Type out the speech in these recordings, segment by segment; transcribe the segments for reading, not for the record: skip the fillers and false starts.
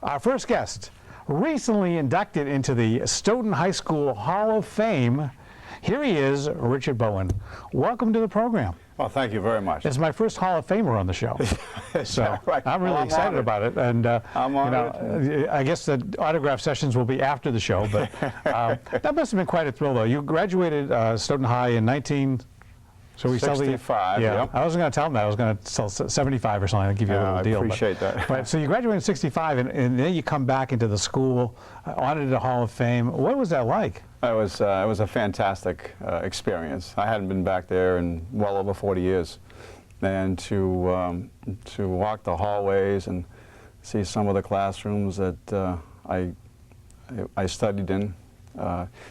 Our first guest, recently inducted into the Stoughton High School Hall of Fame. Here he is, Richard Bowen. Welcome to the program. Well, thank you very much. It's my first Hall of Famer on the show, so right. I'm really excited about it. And I'm honored. I guess the autograph sessions will be after the show, but that must have been quite a thrill, though. You graduated Stoughton High in 65. Yeah, yep. I wasn't going to tell them that. I was going to tell 75 or something and give you a little deal. I appreciate that. But, so you graduated in 65, and then you come back into the school, honored at the Hall of Fame. What was that like? It was a fantastic experience. I hadn't been back there in well over 40 years. And to walk the hallways and see some of the classrooms that I studied in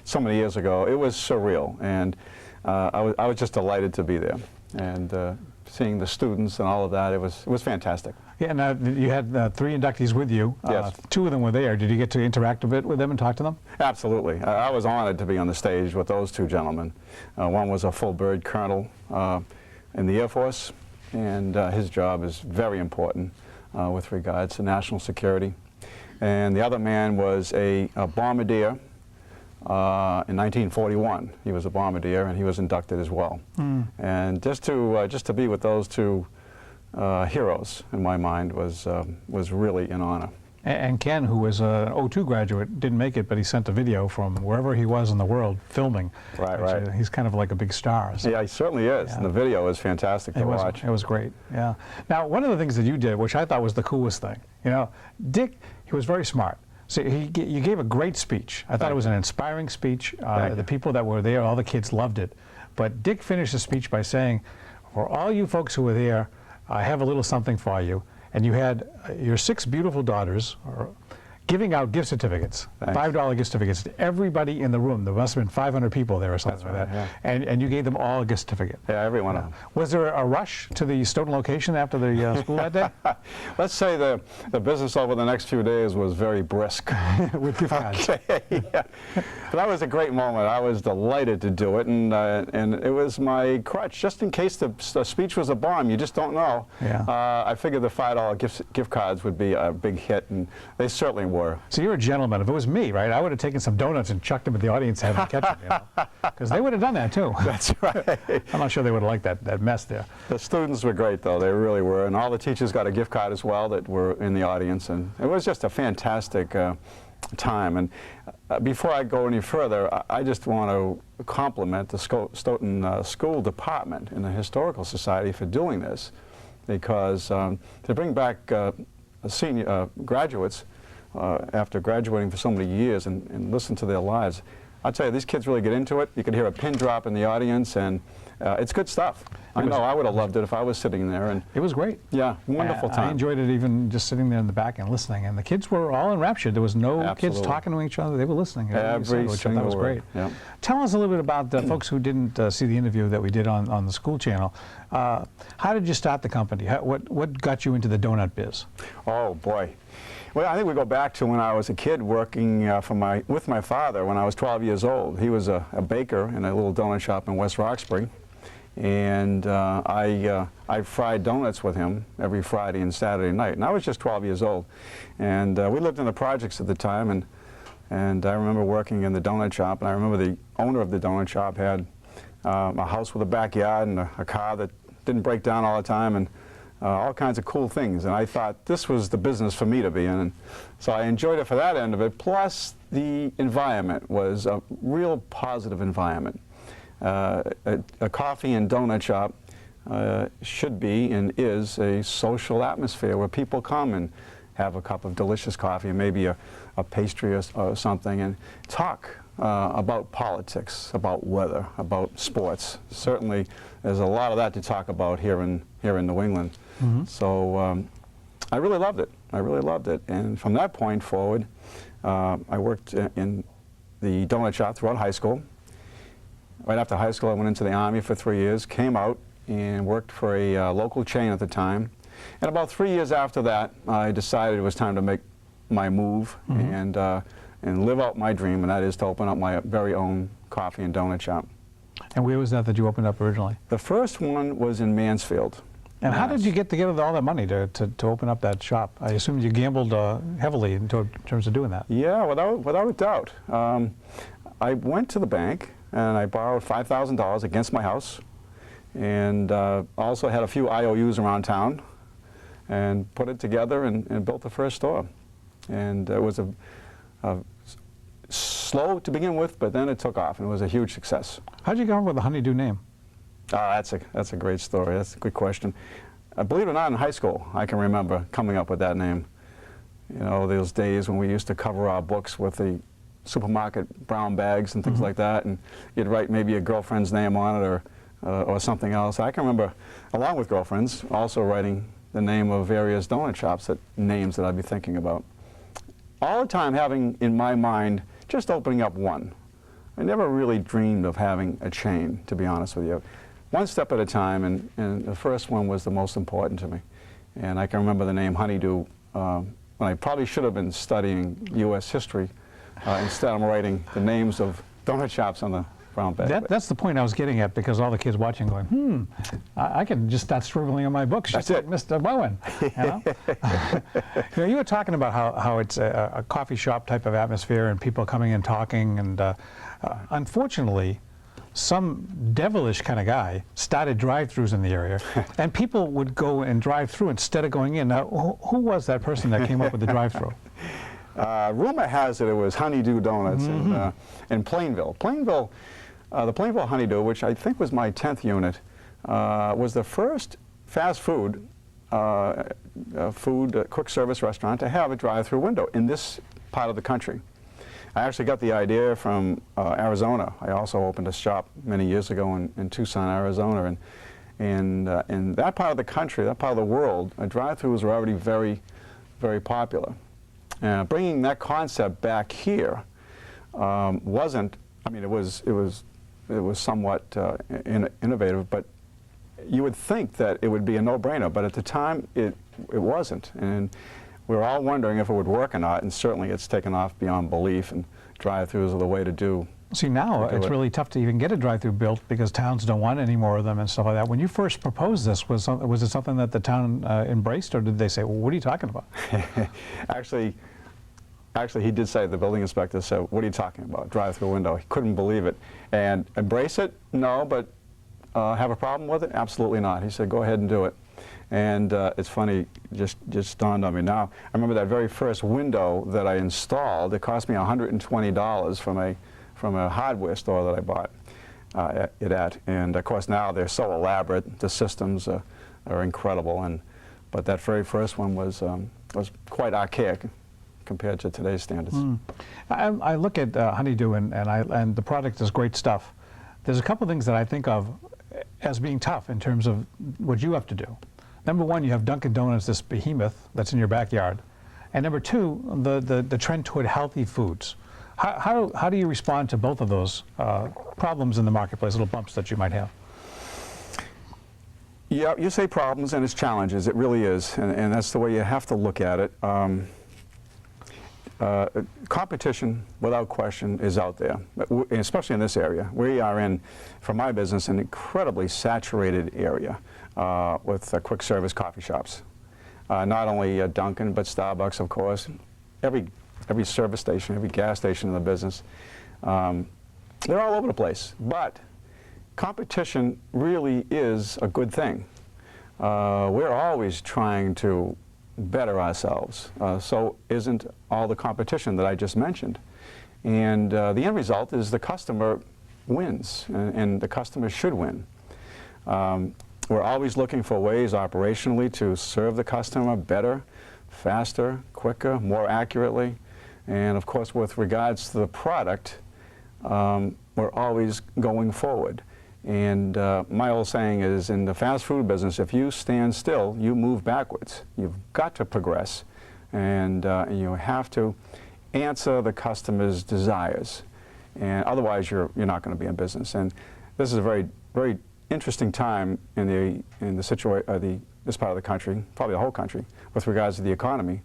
so many years ago, it was surreal. And I was just delighted to be there, and seeing the students and all of that, it was fantastic. Yeah, now you had 3 inductees with you. Yes. 2 of them were there. Did you get to interact a bit with them and talk to them? Absolutely. I was honored to be on the stage with those 2 gentlemen. One was a full bird colonel in the Air Force, and his job is very important with regards to national security. And the other man was a bombardier. In 1941, he was a bombardier, and he was inducted as well. And just to be with those 2 heroes, in my mind, was really an honor. And Ken, who was an 02 graduate, didn't make it, but he sent a video from wherever he was in the world filming. Right. He's kind of like a big star. So. Yeah, he certainly is. Yeah. And the video is fantastic to watch. It was great, yeah. Now, one of the things that you did, which I thought was the coolest thing, you know, Dick, he was very smart. So you gave a great speech. I thought it was an inspiring speech. The people that were there, all the kids loved it. But Dick finished the speech by saying, for all you folks who were there, I have a little something for you. And you had your 6 beautiful daughters giving out gift certificates, $5 gift certificates to everybody in the room. There must have been 500 people there or something like that. Yeah. And you gave them all a gift certificate. Yeah, every one of them. Was there a rush to the Stoughton location after the school that day? Let's say the business over the next few days was very brisk. With gift cards. Okay, yeah. But that was a great moment. I was delighted to do it, and it was my crutch. Just in case the speech was a bomb, you just don't know. Yeah. I figured the $5 gift cards would be a big hit, and they certainly were. So you're a gentleman. If it was me, right, I would have taken some donuts and chucked them at the audience head and catch them, you know? Because they would have done that too. That's right. I'm not sure they would have liked that mess there. The students were great, though. They really were, and all the teachers got a gift card as well that were in the audience, and it was just a fantastic time. And before I go any further, I just want to compliment the Stoughton School Department and the Historical Society for doing this, because to bring back senior graduates after graduating for so many years and listen to their lives, I'll tell you, these kids really get into it. You could hear a pin drop in the audience, and it's good stuff. I know I would have loved it if I was sitting there. And it was great. Yeah, wonderful time. I enjoyed it even just sitting there in the back and listening. And the kids were all enraptured. There was no kids talking to each other. They were listening. Every which I thought was great. Yeah. Tell us a little bit about the folks who didn't see the interview that we did on the school channel. How did you start the company? What got you into the donut biz? Oh, boy. Well, I think we go back to when I was a kid working with my father when I was 12 years old. He was a baker in a little donut shop in West Roxbury, and I fried donuts with him every Friday and Saturday night. And I was just 12 years old, and we lived in the projects at the time, and I remember working in the donut shop, and I remember the owner of the donut shop had a house with a backyard and a car that didn't break down all the time, and all kinds of cool things, and I thought this was the business for me to be in, and so I enjoyed it for that end of it. Plus, the environment was a real positive environment. A coffee and donut shop should be and is a social atmosphere where people come and have a cup of delicious coffee and maybe a pastry or something, and talk about politics, about weather, about sports. Certainly, there's a lot of that to talk about here in New England. So I really loved it. I really loved it. And from that point forward, I worked in the donut shop throughout high school. Right after high school, I went into the Army for 3 years, came out and worked for a local chain at the time. And about 3 years after that, I decided it was time to make my move and live out my dream, and that is to open up my very own coffee and donut shop. And where was that you opened up originally? The first one was in Mansfield. And how did Yes. you get together all that money to open up that shop? I assume you gambled heavily in terms of doing that. Yeah, without a doubt. I went to the bank and I borrowed $5,000 against my house, and also had a few IOUs around town, and put it together and built the first store. And it was slow to begin with, but then it took off, and it was a huge success. How did you come up with the Honeydew name? That's a great story. That's a good question. Believe it or not, in high school, I can remember coming up with that name. You know, those days when we used to cover our books with the supermarket brown bags and things like that, and you'd write maybe a girlfriend's name on it or something else. I can remember, along with girlfriends, also writing the name of various donut shops, names that I'd be thinking about. All the time having in my mind just opening up one. I never really dreamed of having a chain, to be honest with you. One step at a time, and the first one was the most important to me. And I can remember the name Honeydew when I probably should have been studying U.S. history. Instead, I'm writing the names of donut shops on the brown bag. That's the point I was getting at, because all the kids watching going, I can just start scribbling on my books, just like Mr. Bowen. You know? You know, you were talking about how it's a coffee shop type of atmosphere and people coming and talking, and unfortunately, some devilish kind of guy started drive-thrus in the area, and people would go and drive through instead of going in. Now, who was that person that came up with the drive-thru? Rumor has it was Honeydew Donuts in Plainville. The Plainville Honeydew, which I think was my 10th unit, was the first fast food, quick service restaurant to have a drive-through window in this part of the country. I actually got the idea from Arizona. I also opened a shop many years ago in Tucson, Arizona, and in that part of the country, that part of the world, drive-throughs were already very, very popular. Bringing that concept back here wasn't. I mean, it was somewhat innovative, but you would think that it would be a no-brainer. But at the time, it wasn't, and we were all wondering if it would work or not. And certainly, it's taken off beyond belief. And drive-throughs are the way to do. See, now it's really tough to even get a drive-through built because towns don't want any more of them and stuff like that. When you first proposed this, was it something that the town embraced, or did they say, well, what are you talking about? Actually, he did say, the building inspector said, what are you talking about, drive-through window? He couldn't believe it. And embrace it? No, but have a problem with it? Absolutely not. He said, go ahead and do it. And it's funny, just dawned on me now. I remember that very first window that I installed. It cost me $120 from a hardware store that I bought it at. And of course now they're so elaborate. The systems are incredible. But that very first one was quite archaic compared to today's standards. I look at Honeydew and the product is great stuff. There's a couple things that I think of as being tough in terms of what you have to do. Number one, you have Dunkin' Donuts, this behemoth that's in your backyard. And number two, the trend toward healthy foods. How do you respond to both of those problems in the marketplace, little bumps that you might have? Yeah, you say problems and it's challenges. It really is, and that's the way you have to look at it. Competition, without question, is out there, especially in this area. We are in, for my business, an incredibly saturated area with quick service coffee shops. Not only Dunkin', but Starbucks, of course. Every service station, every gas station in the business. They're all over the place. But competition really is a good thing. We're always trying to better ourselves. So isn't all the competition that I just mentioned. And the end result is the customer wins, and the customer should win. We're always looking for ways operationally to serve the customer better, faster, quicker, more accurately. And of course, with regards to the product, we're always going forward. And my old saying is, in the fast food business, if you stand still, you move backwards. You've got to progress, and you have to answer the customer's desires. And otherwise, you're not going to be in business. And this is a very, very interesting time in this part of the country, probably the whole country, with regards to the economy.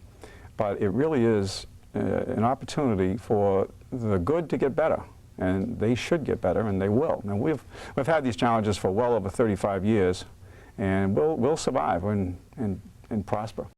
But it really is an opportunity for the good to get better. And they should get better, and they will. And we've had these challenges for well over 35 years, and we'll survive and prosper.